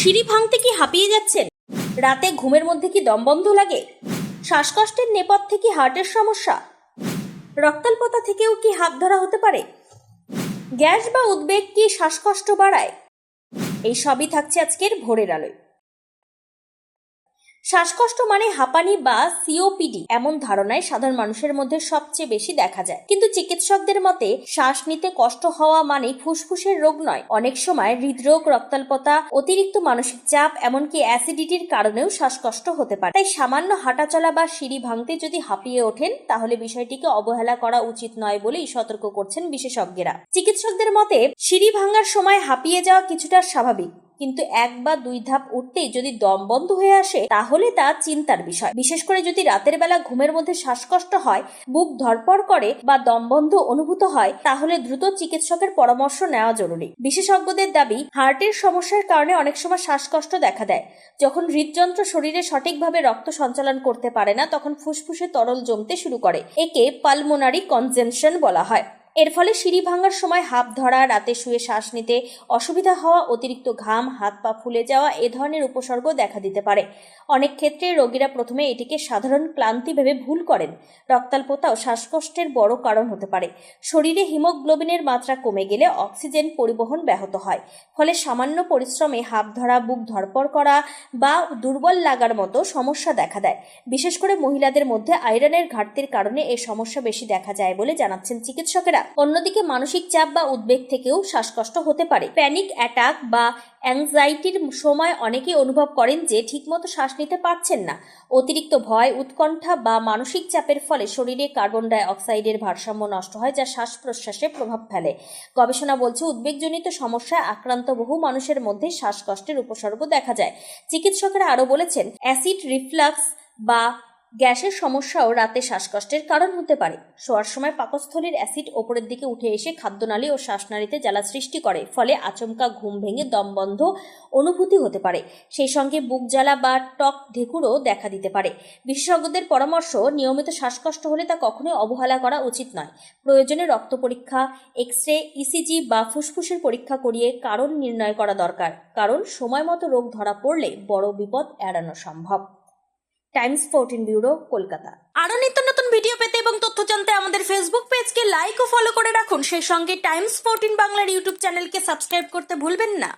সিঁড়ি ভাঙতে কি হাঁপিয়ে যাচ্ছেন? রাতে ঘুমের মধ্যে কি দম বন্ধ লাগে? শ্বাসকষ্টের নেপথ্যে কি হার্টের সমস্যা? রক্তাল্পতা থেকেও কি হাত ধরা হতে পারে? গ্যাস বা উদ্বেগ কি শ্বাসকষ্ট বাড়ায়? এই সবই থাকছে আজকের ভোরের আলোয়। শ্বাসকষ্ট মানে হাঁপানি বা সিওপিডি এমন ধারণায় সাধারণ মানুষের মধ্যে সবচেয়ে বেশি দেখা যায়, কিন্তু চিকিৎসকদের মতে শ্বাস নিতে কষ্ট হওয়া মানে ফুসফুসের রোগ নয়। অনেক সময় হৃদরোগ, রক্তাল্পতা, অতিরিক্ত মানসিক চাপ, এমনকি অ্যাসিডিটির কারণেও শ্বাসকষ্ট হতে পারে। তাই সামান্য হাঁটাচলা বা সিঁড়ি ভাঙতে যদি হাঁপিয়ে ওঠেন, তাহলে বিষয়টিকে অবহেলা করা উচিত নয় বলেই সতর্ক করছেন বিশেষজ্ঞরা। চিকিৎসকদের মতে সিঁড়ি ভাঙার সময় হাঁপিয়ে যাওয়া কিছুটা স্বাভাবিক, কিন্তু এক বা দুই ধাপ উঠতেই যদি দম বন্ধ হয়ে আসে তাহলে তা চিন্তার বিষয়। বিশেষ করে যদি রাতের বেলা ঘুমের মধ্যে শ্বাসকষ্ট হয়, বুক ধড়ফড় করে বা দম বন্ধ অনুভূত হয়, তাহলে দ্রুত চিকিৎসকের পরামর্শ নেওয়া জরুরি। বিশেষজ্ঞদের দাবি, হার্টের সমস্যার কারণে অনেক সময় শ্বাসকষ্ট দেখা দেয়। যখন হৃদযন্ত্র শরীরে সঠিকভাবে রক্ত সঞ্চালন করতে পারে না, তখন ফুসফুসে তরল জমতে শুরু করে। একে পালমোনারি কনজেনশন বলা হয়। এর ফলে সিঁড়ি ভাঙার সময় হাঁপ ধরা, রাতে শুয়ে শ্বাস নিতে অসুবিধা হওয়া, অতিরিক্ত ঘাম, হাত পা ফুলে যাওয়া এ ধরনের উপসর্গ দেখা দিতে পারে। অনেক ক্ষেত্রে রোগীরা প্রথমে এটিকে সাধারণ ক্লান্তি ভেবে ভুল করেন। রক্তাল্পতাও শ্বাসকষ্টের বড় কারণ হতে পারে। শরীরে হিমোগ্লোবিনের মাত্রা কমে গেলে অক্সিজেন পরিবহন ব্যাহত হয়, ফলে সামান্য পরিশ্রমে হাঁপ ধরা, বুক ধড়ফড় করা বা দুর্বল লাগার মতো সমস্যা দেখা দেয়। বিশেষ করে মহিলাদের মধ্যে আয়রনের ঘাটতির কারণে এই সমস্যা বেশি দেখা যায় বলে জানাচ্ছেন চিকিৎসকেরা। অন্যদিকে মানসিক চাপ বা উদ্বেগ থেকেও শ্বাসকষ্ট হতে পারে। প্যানিক অ্যাটাক বা অ্যাংজাইটির সময় অনেকেই অনুভব করেন যে ঠিকমতো শ্বাস নিতে পারছেন না। অতিরিক্ত ভয়, উৎকণ্ঠা বা মানসিক চাপের ফলে শরীরে কার্বন ডাই অক্সাইডের ভারসাম্য নষ্ট হয়, যা শ্বাস প্রশ্বাসে প্রভাব ফেলে। গবেষণা বলছে, উদ্বেগজনিত সমস্যায় আক্রান্ত বহু মানুষের মধ্যে শ্বাসকষ্টের উপসর্গ দেখা যায়। চিকিৎসকেরা আরও বলেছেন, অ্যাসিড রিফ্লাক্স বা গ্যাসের সমস্যাও রাতে শ্বাসকষ্টের কারণ হতে পারে। শোয়ার সময় পাকস্থলীর অ্যাসিড ওপরের দিকে উঠে এসে খাদ্যনালী ও শ্বাসনালীতে জ্বালা সৃষ্টি করে, ফলে আচমকা ঘুম ভেঙে দমবন্ধ অনুভূতি হতে পারে। সেই সঙ্গে বুক জ্বালা বা টক ঢেকুরও দেখা দিতে পারে। বিশেষজ্ঞদের পরামর্শ, নিয়মিত শ্বাসকষ্ট হলে তা কখনোই অবহেলা করা উচিত নয়। প্রয়োজনে রক্ত পরীক্ষা, এক্স-রে, ইসিজি বা ফুসফুসের পরীক্ষা করিয়ে কারণ নির্ণয় করা দরকার, কারণ সময় মতো রোগ ধরা পড়লে বড় বিপদ এড়ানো সম্ভব। Times 14 bureau, Kolkata. আরও নিত্য নতুন ভিডিও পেতে এবং তথ্য জানতে আমাদের ফেসবুক পেজকে লাইক ও ফলো করে রাখুন। সেই সঙ্গে টাইমস 14 বাংলার ইউটিউব চ্যানেলকে সাবস্ক্রাইব করতে ভুলবেন না।